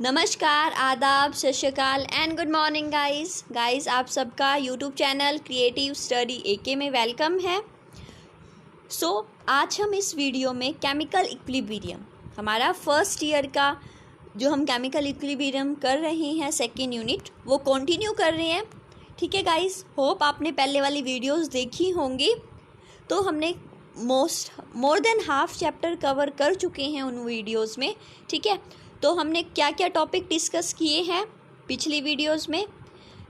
नमस्कार, आदाब, सत श्री अकाल एंड गुड मॉर्निंग गाइस आप सबका यूट्यूब चैनल क्रिएटिव स्टडी एके में वेलकम है। आज हम इस वीडियो में केमिकल इक्विलिब्रियम हमारा फर्स्ट ईयर का जो हम केमिकल इक्विलिब्रियम कर रहे हैं सेकेंड यूनिट वो कंटिन्यू कर रहे हैं। ठीक है गाइस, होप आपने पहले वाली वीडियोस देखी होंगी। तो हमने more than half chapter cover कर चुके हैं उन वीडियोस में। ठीक है, तो हमने क्या क्या टॉपिक डिस्कस किए हैं पिछली वीडियोस में।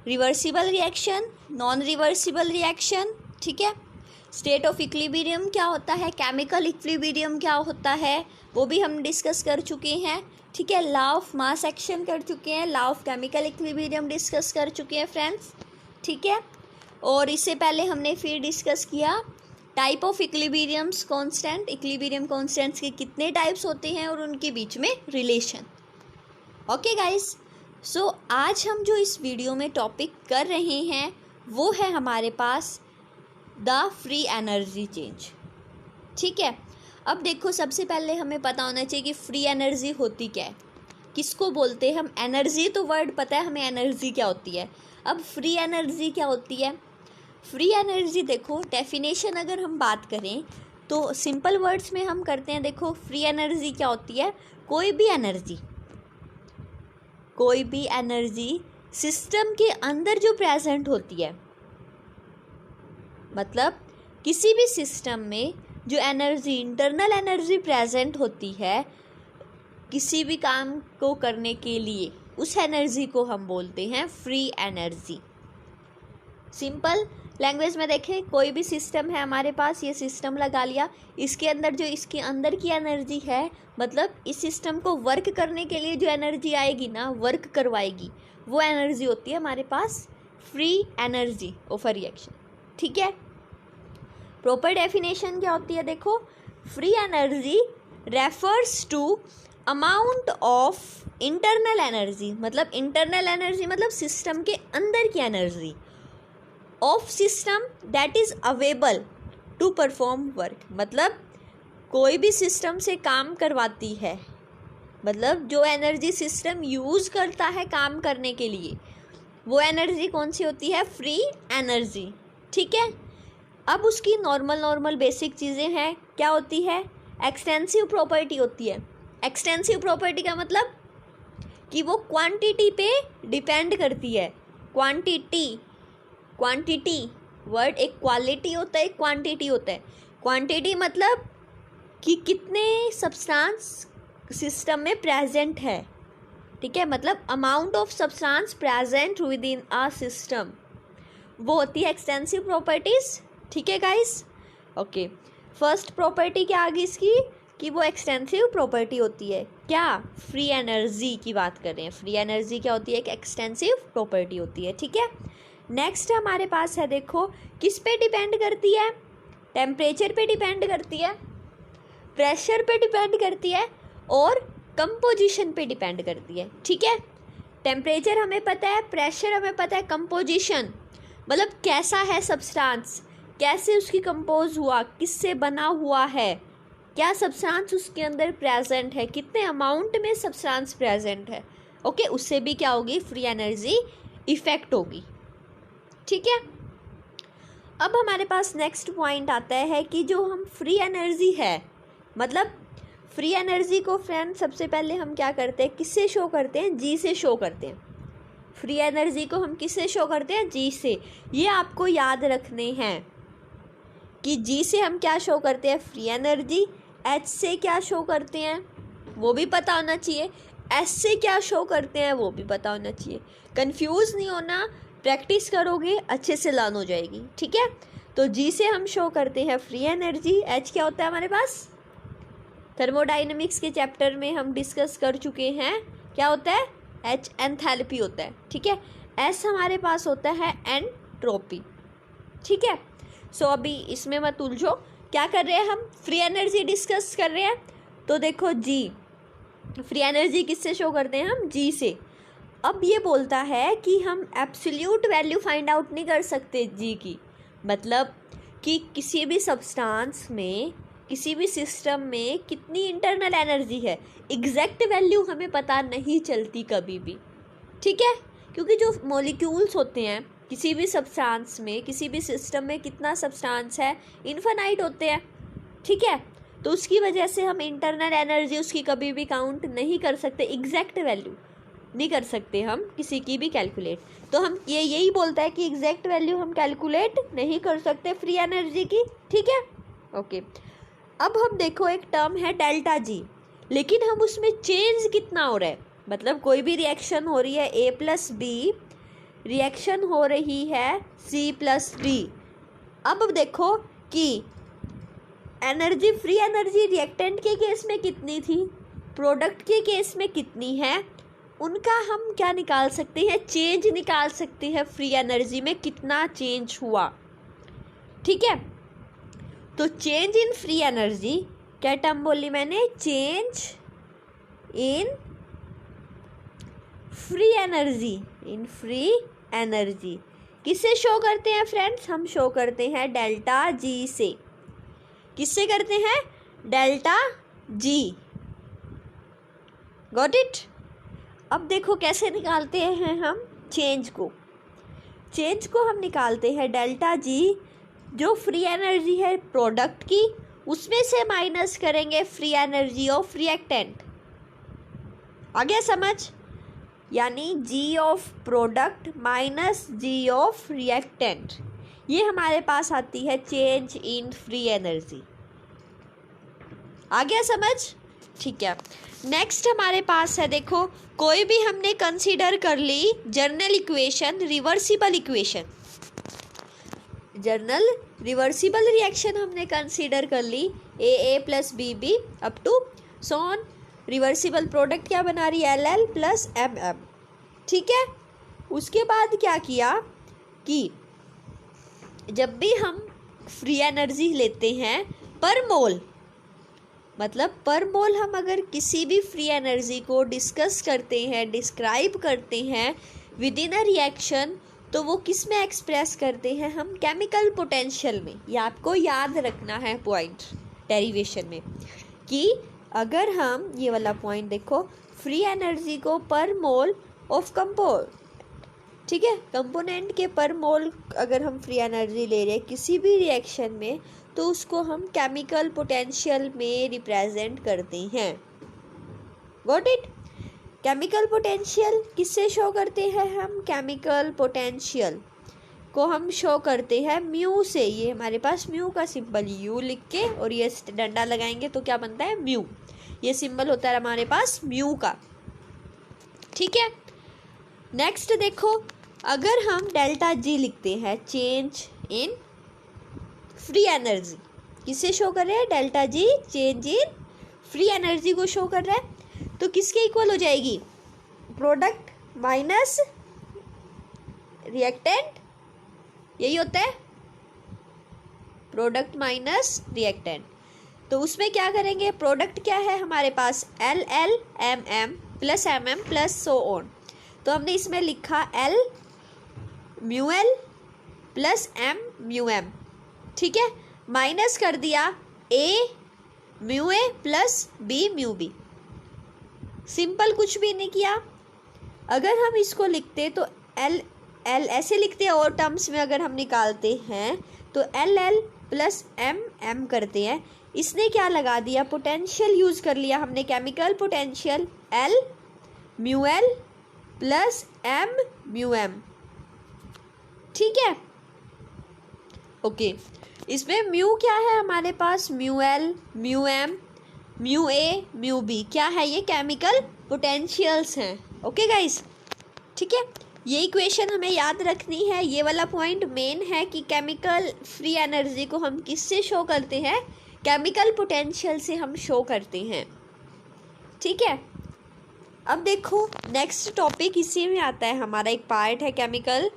Reversible reaction, non reversible reaction, ठीक है, स्टेट ऑफ इक्विलिब्रियम क्या होता है, केमिकल इक्विलिब्रियम क्या होता है वो भी हम डिस्कस कर चुके हैं। ठीक है, लॉ ऑफ मास एक्शन कर चुके हैं, law of chemical equilibrium discuss कर चुके हैं फ्रेंड्स। ठीक है, और इससे पहले हमने फिर डिस्कस किया type of equilibriums constant, equilibrium constants के कितने टाइप्स होते हैं और उनके बीच में रिलेशन। ओके गाइस, आज हम जो इस वीडियो में टॉपिक कर रहे हैं वो है हमारे पास द फ्री एनर्जी चेंज। ठीक है, अब देखो सबसे पहले हमें पता होना चाहिए कि फ्री एनर्जी होती क्या है, किसको बोलते हैं हम। एनर्जी तो वर्ड पता है हमें, एनर्जी क्या होती है। अब फ्री एनर्जी क्या होती है। फ्री एनर्जी देखो डेफिनेशन अगर हम बात करें तो सिंपल वर्ड्स में हम करते हैं। देखो फ्री एनर्जी क्या होती है, कोई भी एनर्जी सिस्टम के अंदर जो प्रेजेंट होती है, मतलब किसी भी सिस्टम में जो एनर्जी, इंटरनल एनर्जी प्रेजेंट होती है किसी भी काम को करने के लिए, उस एनर्जी को हम बोलते हैं फ्री एनर्जी। सिंपल लैंग्वेज में देखें, कोई भी सिस्टम है हमारे पास, ये सिस्टम लगा लिया, इसके अंदर जो इसके अंदर की एनर्जी है, मतलब इस सिस्टम को वर्क करने के लिए जो एनर्जी आएगी ना, वर्क करवाएगी, वो एनर्जी होती है हमारे पास free energy of a reaction. ठीक है, प्रॉपर डेफिनेशन क्या होती है देखो, free energy refers to amount of internal energy, मतलब इंटरनल एनर्जी मतलब सिस्टम के अंदर की energy of system that is available to perform work, मतलब कोई भी सिस्टम से काम करवाती है, मतलब जो एनर्जी सिस्टम यूज़ करता है काम करने के लिए, वो एनर्जी कौन सी होती है, फ्री एनर्जी। ठीक है, अब उसकी नॉर्मल बेसिक चीज़ें हैं, क्या होती है, एक्सटेंसिव प्रॉपर्टी होती है। एक्सटेंसिव प्रॉपर्टी का मतलब कि वो क्वांटिटी पे डिपेंड करती है। क्वांटिटी वर्ड एक क्वालिटी होता है, एक क्वांटिटी होता है। क्वांटिटी मतलब कि कितने सब्सटेंस सिस्टम में प्रेजेंट है। ठीक है, मतलब amount of substance present with in a system, वो होती है एक्सटेंसिव प्रॉपर्टीज। ठीक है गाइस, ओके। फर्स्ट प्रॉपर्टी क्या आ गई इसकी, कि वो एक्सटेंसिव प्रॉपर्टी होती है। क्या, फ्री एनर्जी की बात कर रहे हैं। फ्री एनर्जी क्या होती है, एक एक्सटेंसिव प्रॉपर्टी होती है। ठीक है, नेक्स्ट हमारे पास है, देखो किस पे डिपेंड करती है, टेम्परेचर पे डिपेंड करती है, प्रेशर पे डिपेंड करती है और कंपोजिशन पे डिपेंड करती है। ठीक है, टेम्परेचर हमें पता है, प्रेशर हमें पता है, कंपोजिशन मतलब कैसा है सब्सटेंस, कैसे उसकी कंपोज हुआ, किससे बना हुआ है, क्या सब्सटेंस उसके अंदर प्रेजेंट है, कितने अमाउंट में सब्सटेंस प्रेजेंट है। ओके, उससे भी क्या होगी, फ्री एनर्जी इफेक्ट होगी। ठीक है, अब हमारे पास नेक्स्ट पॉइंट आता है कि जो हम फ्री एनर्जी है, मतलब फ्री एनर्जी को फ्रेंड सबसे पहले हम क्या करते हैं, किससे शो करते हैं, जी से शो करते हैं। फ्री एनर्जी को हम किससे शो करते हैं, जी से। ये आपको याद रखने हैं कि जी से हम क्या शो करते हैं, फ्री एनर्जी। एच से क्या शो करते हैं वो भी पता होना चाहिए, एस से क्या शो करते हैं वो भी पता होना चाहिए। कंफ्यूज नहीं होना, प्रैक्टिस करोगे अच्छे से लर्न हो जाएगी। ठीक है, तो जी से हम शो करते हैं फ्री एनर्जी। एच क्या होता है हमारे पास, थर्मोडाइनमिक्स के चैप्टर में हम डिस्कस कर चुके हैं, क्या होता है, एच एंथैल्पी होता है। ठीक है, एस हमारे पास होता है एंट्रोपी। ठीक है, अभी इसमें मत उलझो, क्या कर रहे हैं हम, फ्री एनर्जी डिस्कस कर रहे हैं। तो देखो जी, फ्री एनर्जी किससे शो करते हैं हम, जी से। अब ये बोलता है कि हम एब्सोल्यूट वैल्यू फाइंड आउट नहीं कर सकते जी की, मतलब कि किसी भी सब्सटेंस में किसी भी सिस्टम में कितनी इंटरनल एनर्जी है, एग्जैक्ट वैल्यू हमें पता नहीं चलती कभी भी, ठीक है, क्योंकि जो मॉलिक्यूल्स होते हैं किसी भी सब्सटेंस में, किसी भी सिस्टम में कितना सब्सटेंस है, इन्फिनाइट होते हैं, ठीक है। तो उसकी वजह से हम इंटरनल एनर्जी उसकी कभी भी काउंट नहीं कर सकते, एग्जैक्ट वैल्यू नहीं कर सकते हम किसी की भी कैलकुलेट। तो हम यही बोलता है कि एग्जैक्ट वैल्यू हम कैलकुलेट नहीं कर सकते फ्री एनर्जी की, ठीक है, ओके। अब हम देखो एक टर्म है डेल्टा जी, लेकिन हम उसमें चेंज कितना हो रहा है, मतलब कोई भी रिएक्शन हो रही है A+B, रिएक्शन हो रही है C+D। अब देखो कि एनर्जी, फ्री एनर्जी रिएक्टेंट के केस में कितनी थी, प्रोडक्ट के केस में कितनी है, उनका हम क्या निकाल सकते हैं, चेंज निकाल सकते हैं, फ्री एनर्जी में कितना चेंज हुआ, ठीक है। तो चेंज इन फ्री एनर्जी, क्या टर्म बोली मैंने, change in free energy, in free energy किससे शो करते हैं फ्रेंड्स, हम शो करते हैं डेल्टा जी से। किससे करते हैं, डेल्टा जी, गॉट इट। अब देखो कैसे निकालते हैं हम चेंज को हम निकालते हैं डेल्टा जी, जो फ्री एनर्जी है प्रोडक्ट की, उसमें से माइनस करेंगे फ्री एनर्जी ऑफ रिएक्टेंट। आ गया समझ, यानी G of product minus G of reactant, ये हमारे पास आती है चेंज इन फ्री एनर्जी। आ गया समझ, ठीक है। नेक्स्ट हमारे पास है, देखो कोई भी हमने कंसीडर कर ली general equation, reversible equation, general reversible reaction हमने कंसीडर कर ली, AA+BB अप टू सोन, रिवर्सिबल प्रोडक्ट क्या बना रही है, LL+MM, ठीक है। उसके बाद क्या किया कि जब भी हम फ्री एनर्जी लेते हैं पर मोल, मतलब पर मोल हम अगर किसी भी फ्री एनर्जी को डिस्कस करते हैं, डिस्क्राइब करते हैं विद इन अ रिएक्शन, तो वो किस में एक्सप्रेस करते हैं हम, केमिकल पोटेंशियल में। ये आपको याद रखना है पॉइंट डेरिवेशन में, कि अगर हम ये वाला पॉइंट देखो, फ्री एनर्जी को पर मोल ऑफ कंपोनेंट, ठीक है, कंपोनेंट के पर मोल अगर हम फ्री एनर्जी ले रहे हैं किसी भी रिएक्शन में, तो उसको हम केमिकल पोटेंशियल में रिप्रेजेंट करते हैं, गॉट इट। केमिकल पोटेंशियल किससे शो करते हैं हम, केमिकल पोटेंशियल को हम शो करते हैं म्यू से। ये हमारे पास म्यू का सिंबल, यू लिख के और ये डंडा लगाएंगे तो क्या बनता है, म्यू, ये सिंबल होता है हमारे पास म्यू का, ठीक है। नेक्स्ट देखो, अगर हम डेल्टा जी लिखते हैं, चेंज इन फ्री एनर्जी, किससे शो कर रहे हैं, delta G change in free energy को शो कर रहा है, तो किसके इक्वल हो जाएगी, प्रोडक्ट माइनस रिएक्टेंट, यही होता है, प्रोडक्ट माइनस रिएक्टेंट। तो उसमें क्या करेंगे, प्रोडक्ट क्या है हमारे पास, LL+MM+MM+ सो ऑन, तो हमने इसमें लिखा L μL + M μM, ठीक है, माइनस कर दिया A μA + B μB, simple, कुछ भी नहीं किया। अगर हम इसको लिखते तो L ऐसे लिखते हैं, और टर्म्स में अगर हम निकालते हैं तो LL+MM करते हैं, इसने क्या लगा दिया, पोटेंशियल यूज़ कर लिया हमने, chemical potential L μL + M μM, ठीक है, ओके। इसमें म्यू क्या है हमारे पास, μL μM μA μB, क्या है, ये केमिकल पोटेंशियल्स हैं, ओके गाइस, ठीक है। ये इक्वेशन हमें याद रखनी है, ये वाला पॉइंट मेन है कि केमिकल फ्री एनर्जी को हम किससे शो करते हैं, केमिकल पोटेंशियल से हम शो करते हैं, ठीक है। अब देखो नेक्स्ट टॉपिक इसी में आता है, हमारा एक पार्ट है केमिकल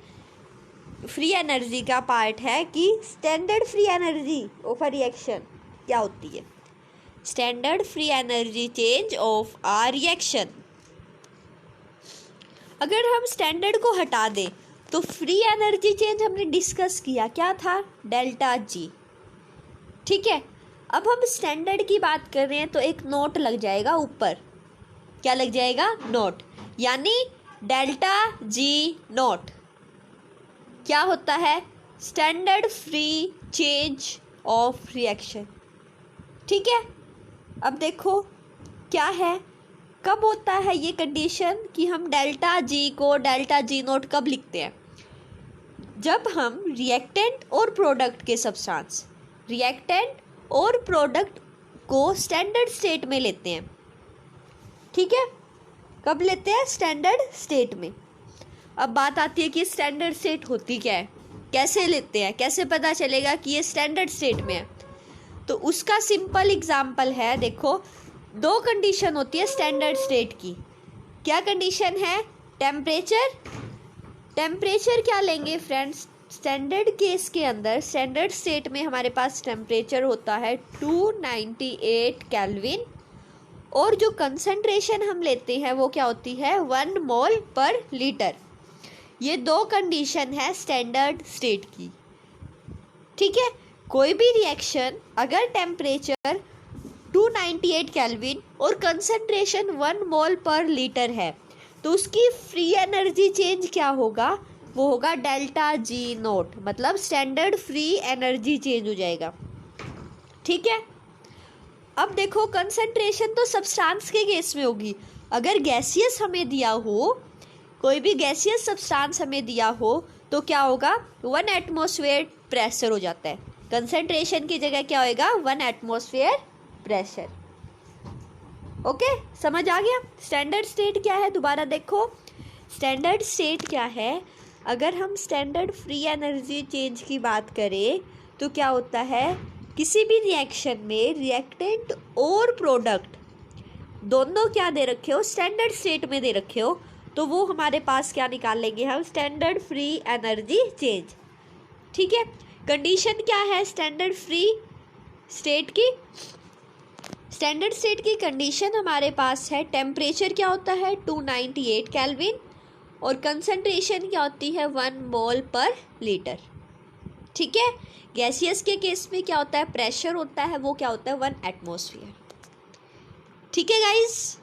फ्री एनर्जी का पार्ट है कि standard free energy of a reaction क्या होती है, standard free energy change of a reaction. अगर हम स्टैंडर्ड को हटा दें तो फ्री एनर्जी चेंज हमने डिस्कस किया, क्या था, डेल्टा जी, ठीक है। अब हम स्टैंडर्ड की बात कर रहे हैं तो एक नोट लग जाएगा ऊपर। क्या लग जाएगा? नोट, यानी डेल्टा जी नोट क्या होता है? Standard free change of reaction. ठीक है, अब देखो क्या है, कब होता है ये कंडीशन कि हम डेल्टा जी को डेल्टा जी नोट कब लिखते हैं? जब हम रिएक्टेंट और प्रोडक्ट के सब्सटेंस, रिएक्टेंट और प्रोडक्ट को स्टैंडर्ड स्टेट में लेते हैं। ठीक है, कब लेते हैं? स्टैंडर्ड स्टेट में। अब बात आती है कि स्टैंडर्ड स्टेट होती क्या है, कैसे लेते हैं, कैसे पता चलेगा कि ये स्टैंडर्ड स्टेट में है? तो उसका सिंपल एग्जांपल है, देखो दो कंडीशन होती है स्टैंडर्ड स्टेट की। क्या कंडीशन है? टेम्परेचर। टेम्परेचर क्या लेंगे फ्रेंड्स? स्टैंडर्ड केस के अंदर स्टैंडर्ड स्टेट में हमारे पास टेम्परेचर होता है 298 केल्विन, और जो कंसंट्रेशन हम लेते हैं वो क्या होती है? 1 मोल पर लीटर। ये दो कंडीशन है स्टैंडर्ड स्टेट की। ठीक है, कोई भी रिएक्शन अगर टेम्परेचर 298 केल्विन और कंसंट्रेशन 1 मोल पर लीटर है तो उसकी फ्री एनर्जी चेंज क्या होगा? वो होगा डेल्टा जी नोट, मतलब स्टैंडर्ड फ्री एनर्जी चेंज हो जाएगा। ठीक है, अब देखो कंसंट्रेशन तो सब्सटेंस के केस में होगी। अगर गैसियस हमें दिया हो, कोई भी गैसियस सब्सटेंस हमें दिया हो तो क्या होगा? 1 एटमॉस्फेयर प्रेशर हो जाता है। कंसंट्रेशन की जगह क्या होएगा? 1 एटमॉस्फेयर प्रेशर। ओके, समझ आ गया? स्टैंडर्ड स्टेट क्या है? दोबारा देखो, स्टैंडर्ड स्टेट क्या है? अगर हम स्टैंडर्ड फ्री एनर्जी चेंज की बात करें तो क्या होता है? किसी भी रिएक्शन में रिएक्टेंट और प्रोडक्ट दोनों क्या दे रखे हो? स्टैंडर्ड स्टेट में दे रखे हो, तो वो हमारे पास क्या निकाल लेंगे हम? Standard free energy change. ठीक है, कंडीशन क्या है स्टैंडर्ड फ्री स्टेट की? स्टैंडर्ड स्टेट की कंडीशन हमारे पास है, टेम्परेचर क्या होता है? 298 केल्विन, और कंसंट्रेशन क्या होती है? 1 मोल पर लीटर। ठीक है, गैसियस के केस में क्या होता है? प्रेशर होता है, वो क्या होता है? 1 एटमॉस्फेयर। ठीक है गाइस,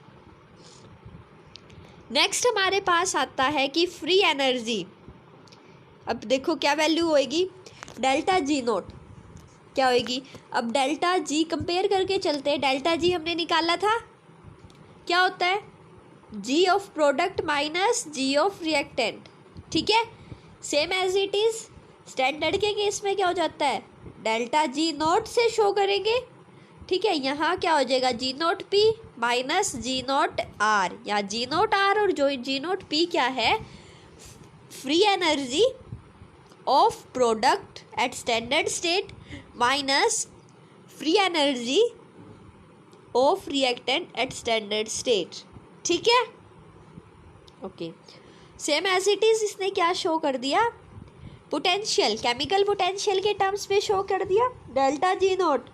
नेक्स्ट हमारे पास आता है कि फ्री एनर्जी। अब देखो क्या वैल्यू होएगी? डेल्टा जी नोट क्या होएगी? अब डेल्टा जी कंपेयर करके चलते हैं। डेल्टा जी हमने निकाला था, क्या होता है? G of product minus G of reactant. ठीक है, same as it is standard के केस में क्या हो जाता है? डेल्टा जी नोट से शो करेंगे। ठीक है, यहाँ क्या हो जाएगा? G naught P minus G naught R, या जी नोट आर और जो जी नोट पी क्या है? Free energy of product at standard state minus free energy of reactant at standard state. ठीक है, okay, same as it is इसने क्या show कर दिया? पोटेंशियल, केमिकल पोटेंशियल के टर्म्स में शो कर दिया। डेल्टा जी नोट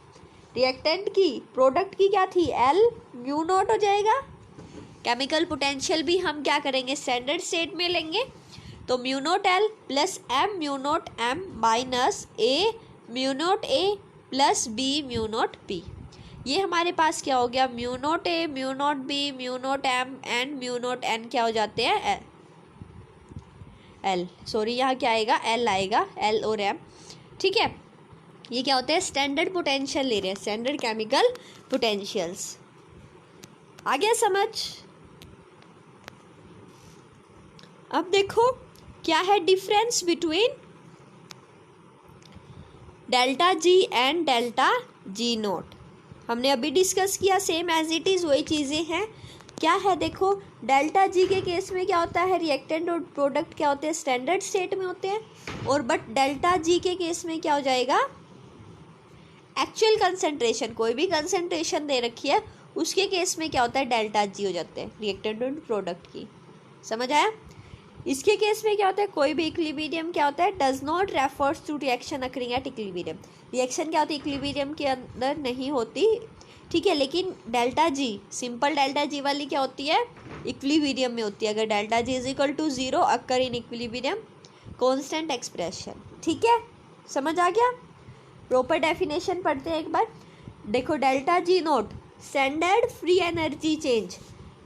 रिएक्टेंट की, प्रोडक्ट की क्या थी? एल म्यू नोट हो जाएगा। केमिकल पोटेंशियल भी हम क्या करेंगे? स्टैंडर्ड स्टेट में लेंगे, तो mu naught L plus M mu naught M minus A mu naught A plus B mu naught P. ये हमारे पास क्या हो गया? Mu naught A mu naught B mu naught M and mu naught N क्या हो जाते हैं? एल, सॉरी यहाँ क्या आएगा? एल आएगा, एल और एम। ठीक है, ये क्या होते हैं? स्टैंडर्ड पोटेंशियल ले रहे हैं, स्टैंडर्ड केमिकल पोटेंशियल्स। आ गया समझ? अब देखो क्या है difference between delta G and delta G note. हमने अभी डिस्कस किया, सेम एज इट इज़ वही चीज़ें हैं। क्या है देखो, डेल्टा जी के केस में क्या होता है? रिएक्टेंट और प्रोडक्ट क्या होते हैं? स्टैंडर्ड स्टेट में होते हैं, और बट डेल्टा जी के केस में क्या हो जाएगा? एक्चुअल कंसंट्रेशन, कोई भी कंसंट्रेशन दे रखी है उसके केस में क्या होता है? डेल्टा जी हो जाते हैं रिएक्टेंट और प्रोडक्ट की। समझ आया? इसके केस में क्या होता है? कोई भी इक्विलिब्रियम क्या होता है? Does not refers to reaction occurring at equilibrium. Reaction क्या होती है? इक्विलिब्रियम के अंदर नहीं होती। ठीक है, लेकिन delta G, simple delta G वाली क्या होती है? इक्विलिब्रियम में होती है। अगर delta G is equal to 0 occur in equilibrium constant expression. ठीक है, समझ आ गया? प्रॉपर डेफिनेशन पढ़ते हैं एक बार। देखो delta G note standard free energy change.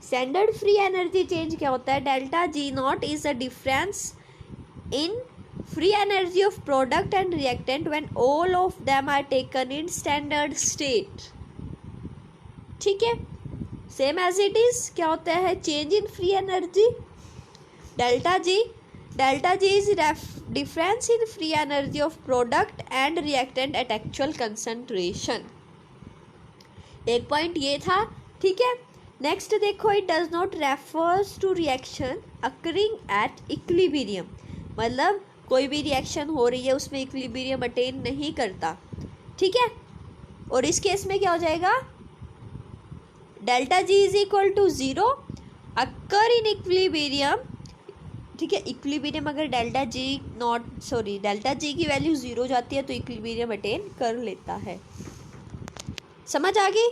Standard free energy change क्या होता है? Delta ji not is the difference in free energy of product and reactant when all of them are taken in standard state। ठीक है, same as it is क्या होता है? Change in free energy delta G is difference in free energy of product and reactant at actual concentration. एक point ये था, ठीक है। नेक्स्ट देखो, it does not refers to reaction occurring at equilibrium, मतलब कोई भी रिएक्शन हो रही है उसमें इक्विलिब्रियम अटेन नहीं करता, ठीक है। और इस केस में क्या हो जाएगा? Delta G is equal to zero occur in equilibrium, ठीक है। इक्विलिब्रियम अगर डेल्टा जी की वैल्यू ज़ीरो हो जाती है तो इक्विलिब्रियम अटेन कर लेता है। समझ आ गई?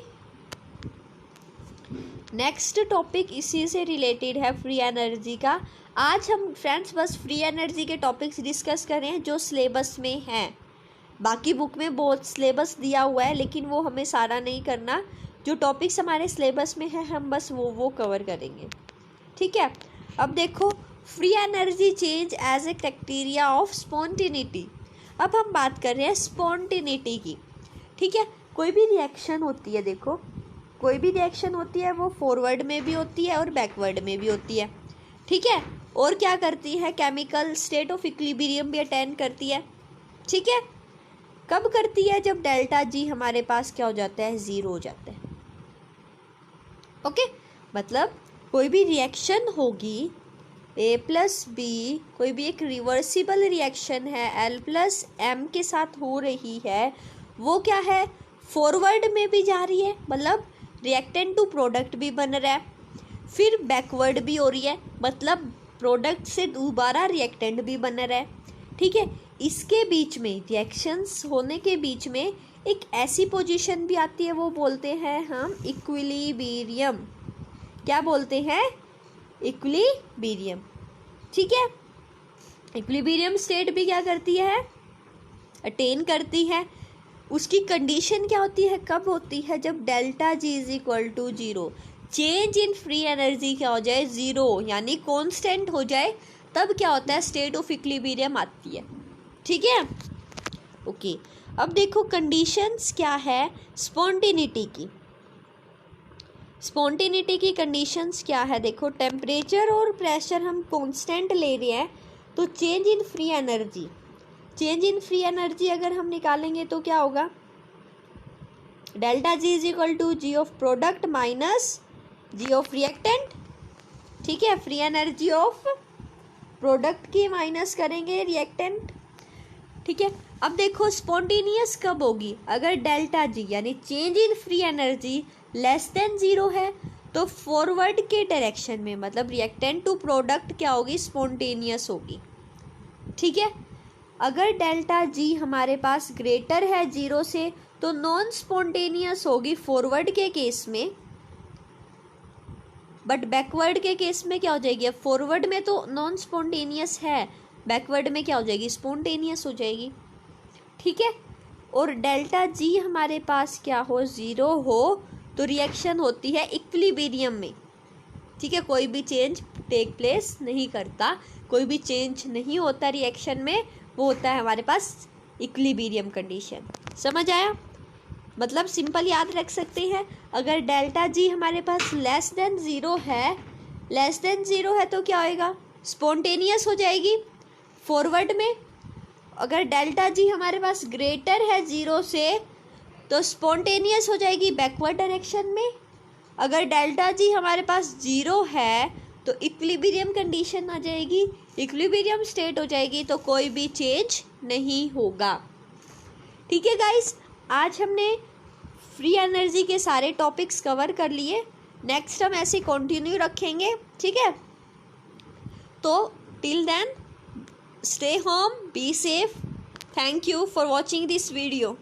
नेक्स्ट टॉपिक इसी से रिलेटेड है, फ्री एनर्जी का। आज हम फ्रेंड्स बस फ्री एनर्जी के टॉपिक्स डिस्कस कर रहे हैं जो सिलेबस में हैं। बाकी बुक में बहुत सिलेबस दिया हुआ है लेकिन वो हमें सारा नहीं करना। जो टॉपिक्स हमारे सिलेबस में है हम बस वो कवर करेंगे, ठीक है। अब देखो, free energy change as a criteria of spontaneity. अब हम बात कर रहे हैं स्पॉन्टेनिटी की, ठीक है। कोई भी रिएक्शन होती है, देखो कोई भी रिएक्शन होती है वो फॉरवर्ड में भी होती है और बैकवर्ड में भी होती है, ठीक है। और क्या करती है? केमिकल स्टेट ऑफ इक्विलिब्रियम भी अटेन करती है, ठीक है। कब करती है? जब डेल्टा जी हमारे पास क्या हो जाता है? ज़ीरो हो जाता है, ओके। मतलब कोई भी रिएक्शन होगी ए प्लस बी, कोई भी एक रिवर्सिबल रिएक्शन है एल प्लस एम के साथ हो रही है, वो क्या है? फॉरवर्ड में भी जा रही है, मतलब रिएक्टेंट टू प्रोडक्ट भी बन रहा है, फिर बैकवर्ड भी हो रही है, मतलब प्रोडक्ट से दोबारा रिएक्टेंट भी बन रहा है, ठीक है। इसके बीच में रिएक्शंस होने के बीच में एक ऐसी पोजीशन भी आती है, वो बोलते हैं हम इक्विलिब्रियम। क्या बोलते हैं? इक्विलिब्रियम, ठीक है। इक्विलिब्रियम स्टेट भी क्या करती है? अटेन करती है। उसकी कंडीशन क्या होती है? कब होती है? जब delta G is equal to zero, change in free energy क्या हो जाए? ज़ीरो, यानी कांस्टेंट हो जाए, तब क्या होता है? स्टेट ऑफ इक्विलिब्रियम आती है, ठीक है, ओके। अब देखो कंडीशंस क्या है स्पॉन्टेनिटी की। स्पॉन्टेनिटी की कंडीशंस क्या है? देखो, टेम्परेचर और प्रेशर हम कांस्टेंट ले रहे हैं तो change in free energy, change in free energy अगर हम निकालेंगे तो क्या होगा? Delta G is equal to G of product minus G of reactant, ठीक है। फ्री एनर्जी ऑफ प्रोडक्ट की माइनस करेंगे रिएक्टेंट, ठीक है। अब देखो स्पॉन्टेनियस कब होगी? अगर डेल्टा जी यानी change in free energy less than zero है तो फॉरवर्ड के डायरेक्शन में, मतलब रिएक्टेंट टू प्रोडक्ट क्या होगी? स्पॉन्टेनियस होगी, ठीक है। अगर डेल्टा जी हमारे पास ग्रेटर है ज़ीरो से तो नॉन स्पॉन्टेनियस होगी फॉरवर्ड के केस में, बट बैकवर्ड के केस में क्या हो जाएगी? अब फॉरवर्ड में तो नॉन स्पॉन्टेनियस है, बैकवर्ड में क्या हो जाएगी? स्पॉन्टेनियस हो जाएगी, ठीक है। और डेल्टा जी हमारे पास क्या हो? ज़ीरो हो तो रिएक्शन होती है इक्विलिब्रियम में, ठीक है। कोई भी चेंज टेक प्लेस नहीं करता, कोई भी चेंज नहीं होता रिएक्शन में, वो होता है हमारे पास इक्विलिब्रियम कंडीशन। समझ आया? मतलब सिंपल याद रख सकते हैं, अगर डेल्टा जी हमारे पास लेस देन ज़ीरो है तो क्या होएगा? स्पॉन्टेनियस हो जाएगी फॉरवर्ड में। अगर डेल्टा जी हमारे पास ग्रेटर है ज़ीरो से तो स्पॉन्टेनियस हो जाएगी बैकवर्ड डायरेक्शन में। अगर डेल्टा जी हमारे पास ज़ीरो है तो इक्विलिब्रियम कंडीशन आ जाएगी, इक्विलिब्रियम स्टेट हो जाएगी, तो कोई भी चेंज नहीं होगा, ठीक है गाइस। आज हमने फ्री एनर्जी के सारे टॉपिक्स कवर कर लिए, नेक्स्ट हम ऐसे कंटिन्यू रखेंगे, ठीक है। तो till then stay home, be safe, thank you for watching this video.